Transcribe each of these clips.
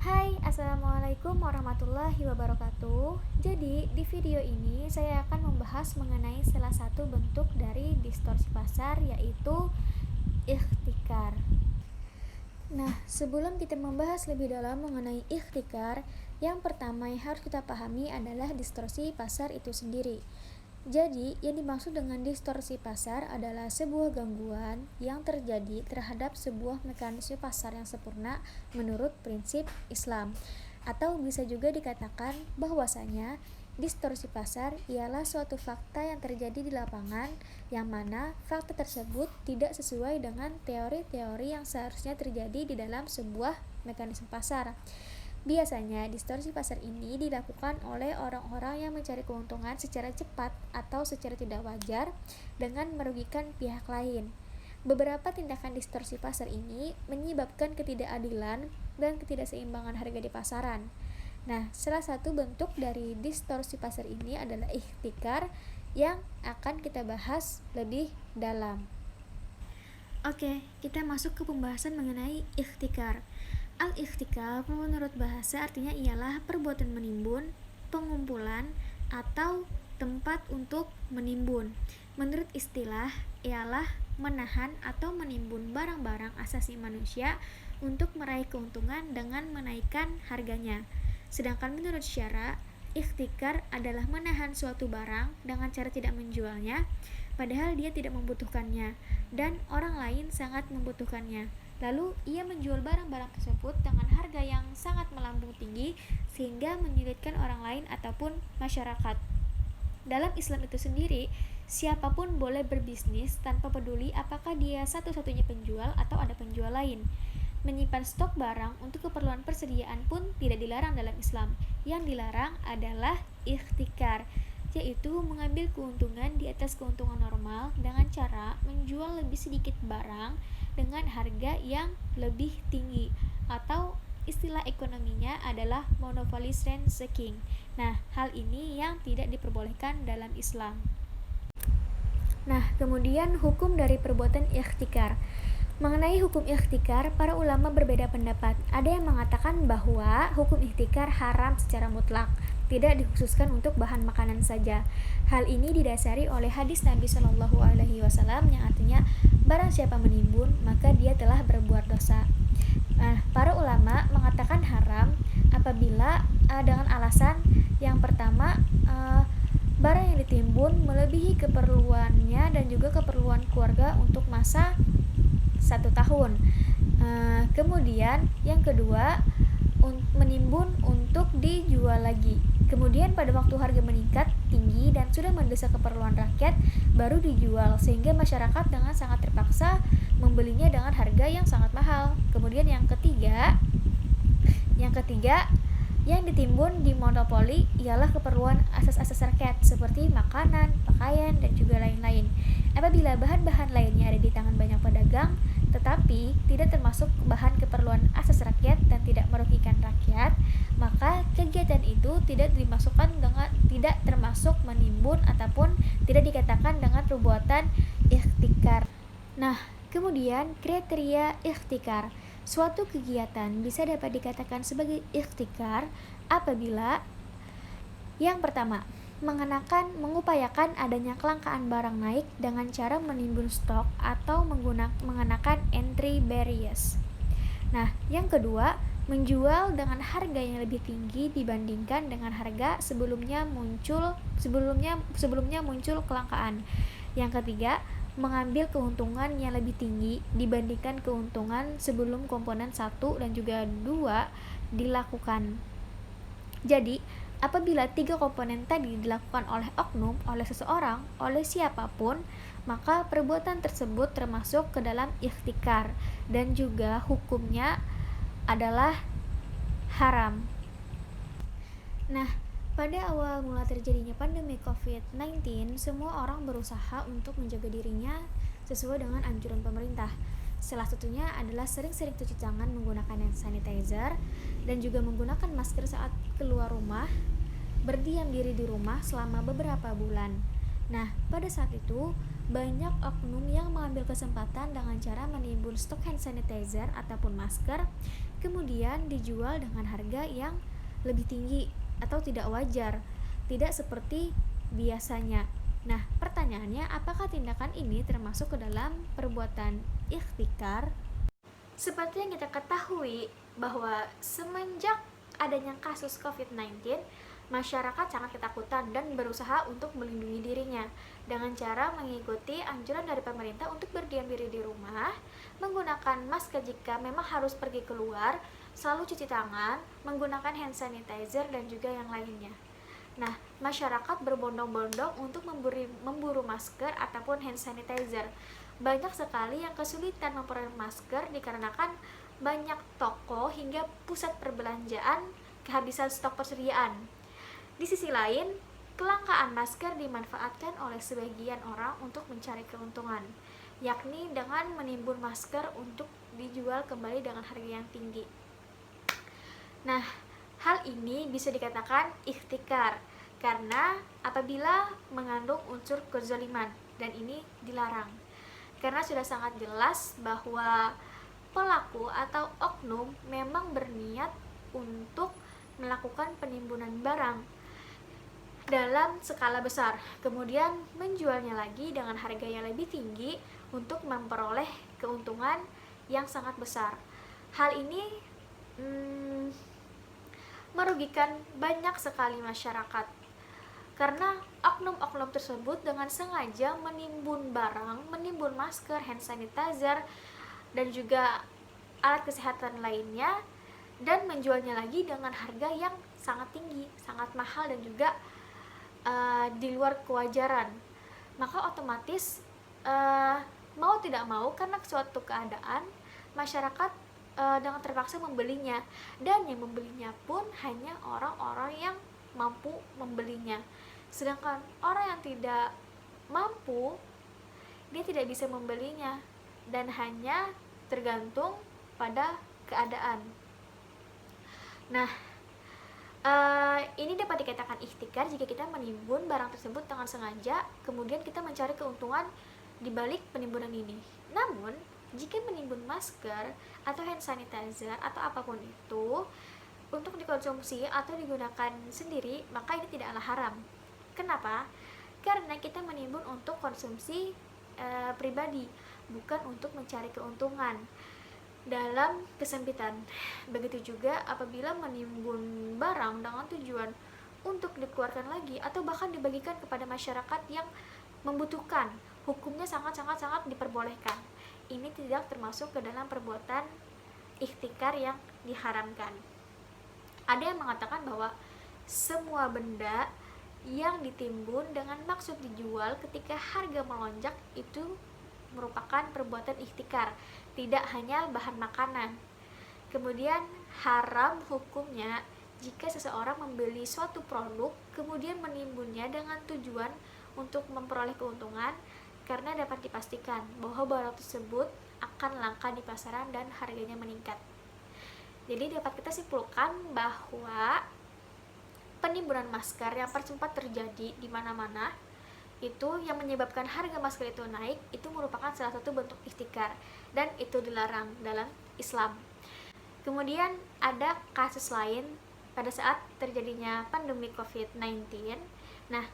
Hai, Assalamualaikum warahmatullahi wabarakatuh. Jadi, di video ini saya akan membahas mengenai salah satu bentuk dari distorsi pasar, yaitu ikhtikar. Nah, sebelum kita membahas lebih dalam mengenai ikhtikar, yang pertama yang harus kita pahami adalah distorsi pasar itu sendiri. Jadi, yang dimaksud dengan distorsi pasar adalah sebuah gangguan yang terjadi terhadap sebuah mekanisme pasar yang sempurna menurut prinsip Islam. Atau bisa juga dikatakan bahwasanya distorsi pasar ialah suatu fakta yang terjadi di lapangan yang mana fakta tersebut tidak sesuai dengan teori-teori yang seharusnya terjadi di dalam sebuah mekanisme pasar. Biasanya, distorsi pasar ini dilakukan oleh orang-orang yang mencari keuntungan secara cepat atau secara tidak wajar dengan merugikan pihak lain. Beberapa tindakan distorsi pasar ini menyebabkan ketidakadilan dan ketidakseimbangan harga di pasaran. Nah, salah satu bentuk dari distorsi pasar ini adalah ikhtikar yang akan kita bahas lebih dalam. Oke, kita masuk ke pembahasan mengenai ikhtikar. Al-ikhtikar menurut bahasa artinya ialah perbuatan menimbun, pengumpulan, atau tempat untuk menimbun. Menurut istilah, ialah menahan atau menimbun barang-barang asasi manusia untuk meraih keuntungan dengan menaikkan harganya. Sedangkan menurut syara, ikhtikar adalah menahan suatu barang dengan cara tidak menjualnya, padahal dia tidak membutuhkannya, dan orang lain sangat membutuhkannya. Lalu ia menjual barang-barang tersebut dengan harga yang sangat melambung tinggi sehingga menyulitkan orang lain ataupun masyarakat. Dalam Islam itu sendiri, siapapun boleh berbisnis tanpa peduli apakah dia satu-satunya penjual atau ada penjual lain. Menyimpan stok barang untuk keperluan persediaan pun tidak dilarang dalam Islam. Yang dilarang adalah ikhtikar, yaitu mengambil keuntungan di atas keuntungan normal dengan cara menjual lebih sedikit barang dengan harga yang lebih tinggi, atau istilah ekonominya adalah monopoly rent seeking. Nah, hal ini yang tidak diperbolehkan dalam Islam. Nah, kemudian hukum dari perbuatan ikhtikar. Mengenai hukum ikhtikar, para ulama berbeda pendapat. Ada yang mengatakan bahwa hukum ikhtikar haram secara mutlak, tidak dikhususkan untuk bahan makanan saja. Hal ini didasari oleh hadis Nabi Shallallahu Alaihi Wasallam yang artinya barang siapa menimbun maka dia telah berbuat dosa. Nah, para ulama mengatakan haram apabila dengan alasan yang pertama, barang yang ditimbun melebihi keperluannya dan juga keperluan keluarga untuk masa 1 tahun. Kemudian yang kedua, menimbun untuk dijual lagi. Kemudian pada waktu harga meningkat tinggi dan sudah mendesak keperluan rakyat, baru dijual sehingga masyarakat dengan sangat terpaksa membelinya dengan harga yang sangat mahal. Kemudian yang ketiga, yang ditimbun di monopoli ialah keperluan asas-asas rakyat seperti makanan, pakaian, dan juga lain-lain. Apabila bahan-bahan lainnya ada di tangan banyak pedagang, tetapi tidak termasuk bahan keperluan asas rakyat dan tidak merugikan rakyat, maka kegiatan itu tidak termasuk menimbun ataupun tidak dikatakan dengan perbuatan ikhtikar. Nah, kemudian kriteria ikhtikar. Suatu kegiatan bisa dapat dikatakan sebagai ikhtikar apabila yang pertama, mengupayakan adanya kelangkaan barang naik dengan cara menimbun stok atau mengenakan entry barriers. Nah, yang kedua, menjual dengan harga yang lebih tinggi dibandingkan dengan harga sebelumnya muncul kelangkaan. Yang ketiga, mengambil keuntungan yang lebih tinggi dibandingkan keuntungan sebelum komponen 1 dan juga 2 dilakukan. Jadi, apabila 3 komponen tadi dilakukan oleh oknum, oleh seseorang, oleh siapapun, maka perbuatan tersebut termasuk ke dalam ikhtikar dan juga hukumnya adalah haram. Nah, pada awal mula terjadinya pandemi COVID-19, semua orang berusaha untuk menjaga dirinya sesuai dengan anjuran pemerintah. Salah satunya adalah sering-sering cuci tangan menggunakan hand sanitizer dan juga menggunakan masker saat keluar rumah, berdiam diri di rumah selama beberapa bulan. Nah, pada saat itu banyak oknum yang mengambil kesempatan dengan cara menimbun stok hand sanitizer ataupun masker kemudian dijual dengan harga yang lebih tinggi atau tidak wajar, tidak seperti biasanya. Nah, pertanyaannya, apakah tindakan ini termasuk ke dalam perbuatan ikhtikar? Seperti yang kita ketahui bahwa semenjak adanya kasus COVID-19, masyarakat sangat ketakutan dan berusaha untuk melindungi dirinya dengan cara mengikuti anjuran dari pemerintah untuk berdiam diri di rumah, menggunakan masker jika memang harus pergi keluar, selalu cuci tangan, menggunakan hand sanitizer, dan juga yang lainnya. Nah, masyarakat berbondong-bondong untuk memburu masker ataupun hand sanitizer. Banyak sekali yang kesulitan memperoleh masker dikarenakan banyak toko hingga pusat perbelanjaan kehabisan stok persediaan. Di sisi lain, kelangkaan masker dimanfaatkan oleh sebagian orang untuk mencari keuntungan, yakni dengan menimbun masker untuk dijual kembali dengan harga yang tinggi. Nah, hal ini bisa dikatakan ikhtikar karena apabila mengandung unsur kezaliman, dan ini dilarang. Karena sudah sangat jelas bahwa pelaku atau oknum memang berniat untuk melakukan penimbunan barang dalam skala besar, kemudian menjualnya lagi dengan harga yang lebih tinggi untuk memperoleh keuntungan yang sangat besar. Hal ini merugikan banyak sekali masyarakat karena oknum-oknum tersebut dengan sengaja menimbun barang, menimbun masker, hand sanitizer, dan juga alat kesehatan lainnya, dan menjualnya lagi dengan harga yang sangat tinggi, sangat mahal, dan juga di luar kewajaran. Maka otomatis mau tidak mau, karena suatu keadaan, masyarakat dengan terpaksa membelinya, dan yang membelinya pun hanya orang-orang yang mampu membelinya. Sedangkan orang yang tidak mampu, dia tidak bisa membelinya dan hanya tergantung pada keadaan. Nah, ini dapat dikatakan ikhtikar jika kita menimbun barang tersebut dengan sengaja, kemudian kita mencari keuntungan di balik penimbunan ini. Namun, jika menimbun masker atau hand sanitizer atau apapun itu untuk dikonsumsi atau digunakan sendiri, maka ini tidaklah haram. Kenapa? Karena kita menimbun untuk konsumsi pribadi, bukan untuk mencari keuntungan dalam kesempitan. Begitu juga apabila menimbun barang dengan tujuan untuk dikeluarkan lagi atau bahkan dibagikan kepada masyarakat yang membutuhkan, hukumnya sangat-sangat diperbolehkan. Ini tidak termasuk ke dalam perbuatan ikhtikar yang diharamkan. Ada yang mengatakan bahwa semua benda yang ditimbun dengan maksud dijual ketika harga melonjak itu merupakan perbuatan ikhtikar, tidak hanya bahan makanan. Kemudian haram hukumnya jika seseorang membeli suatu produk kemudian menimbunnya dengan tujuan untuk memperoleh keuntungan, karena dapat dipastikan bahwa barang tersebut akan langka di pasaran dan harganya meningkat. Jadi dapat kita simpulkan bahwa penimbunan masker yang sempat terjadi di mana-mana itu yang menyebabkan harga masker itu naik, itu merupakan salah satu bentuk ikhtikar dan itu dilarang dalam Islam. Kemudian ada kasus lain pada saat terjadinya pandemi COVID-19. Nah,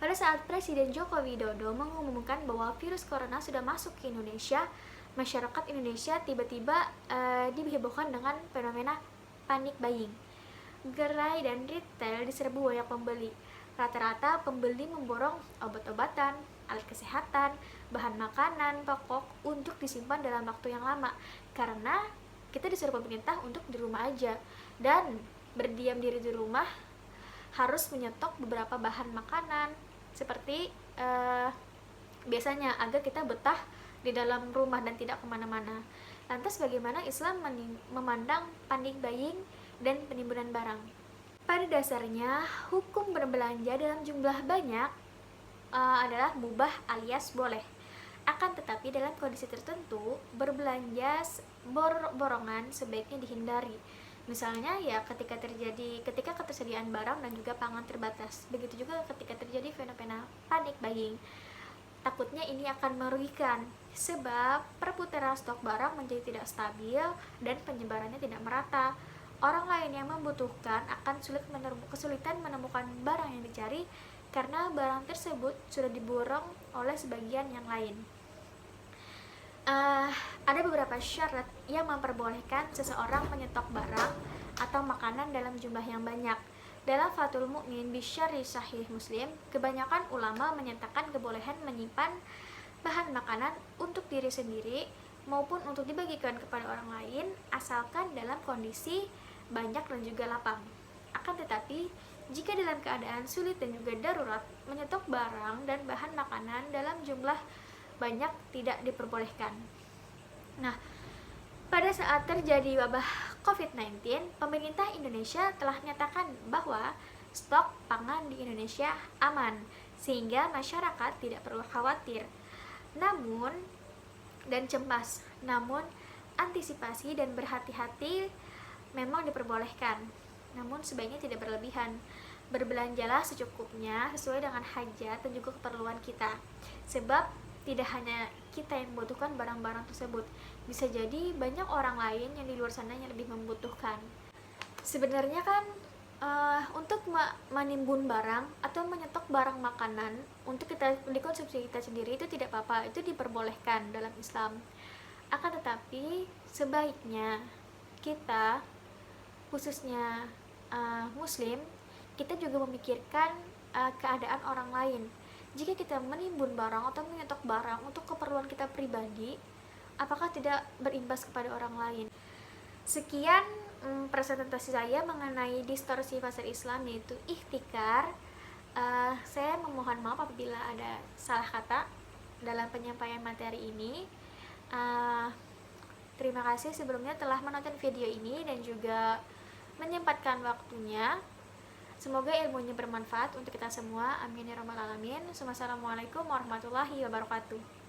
pada saat Presiden Joko Widodo mengumumkan bahwa virus corona sudah masuk ke Indonesia, masyarakat Indonesia tiba-tiba dihebohkan dengan fenomena panic buying. Gerai dan retail diserbu banyak pembeli. Rata-rata pembeli memborong obat-obatan, alat kesehatan, bahan makanan pokok untuk disimpan dalam waktu yang lama, karena kita disuruh pemerintah untuk di rumah aja dan berdiam diri di rumah, harus menyetok beberapa bahan makanan seperti biasanya agar kita betah di dalam rumah dan tidak kemana-mana. Lantas bagaimana Islam memandang panic buying dan penimbunan barang? Pada dasarnya, hukum berbelanja dalam jumlah banyak adalah mubah alias boleh. Akan tetapi dalam kondisi tertentu, berbelanja borongan sebaiknya dihindari. Misalnya ya ketika ketersediaan barang dan juga pangan terbatas. Begitu juga ketika terjadi fenomena panic buying. takutnya ini akan merugikan sebab perputaran stok barang menjadi tidak stabil dan penyebarannya tidak merata. Orang lain yang membutuhkan akan kesulitan menemukan barang yang dicari karena barang tersebut sudah diborong oleh sebagian yang lain. Ada beberapa syarat yang memperbolehkan seseorang menyetok barang atau makanan dalam jumlah yang banyak. Dalam Fathul Mu'min Bisyarri Sahih Muslim, kebanyakan ulama menyatakan kebolehan menyimpan bahan makanan untuk diri sendiri maupun untuk dibagikan kepada orang lain asalkan dalam kondisi banyak dan juga lapang. Akan tetapi, jika dalam keadaan sulit dan juga darurat, menyetok barang dan bahan makanan dalam jumlah banyak tidak diperbolehkan. Nah, pada saat terjadi wabah COVID-19, pemerintah Indonesia telah menyatakan bahwa stok pangan di Indonesia aman, sehingga masyarakat tidak perlu khawatir dan cemas. Namun, antisipasi dan berhati-hati memang diperbolehkan, namun sebaiknya tidak berlebihan. Berbelanjalah secukupnya sesuai dengan hajat dan juga keperluan kita, sebab tidak hanya kita yang membutuhkan barang-barang tersebut, bisa jadi banyak orang lain yang di luar sana yang lebih membutuhkan. Sebenarnya kan untuk menimbun barang atau menyetok barang makanan untuk kita dikonsumsi kita sendiri itu tidak apa-apa, itu diperbolehkan dalam Islam. Akan tetapi sebaiknya kita, khususnya Muslim, kita juga memikirkan keadaan orang lain. Jika kita menimbun barang atau menyetok barang untuk keperluan kita pribadi, apakah tidak berimbas kepada orang lain? Sekian presentasi saya mengenai distorsi pasar Islam, yaitu ihtikar. Saya memohon maaf apabila ada salah kata dalam penyampaian materi ini. Terima kasih sebelumnya telah menonton video ini dan juga menyempatkan waktunya. Semoga ilmunya bermanfaat untuk kita semua. Amin ya rabbal alamin. Wassalamualaikum warahmatullahi wabarakatuh.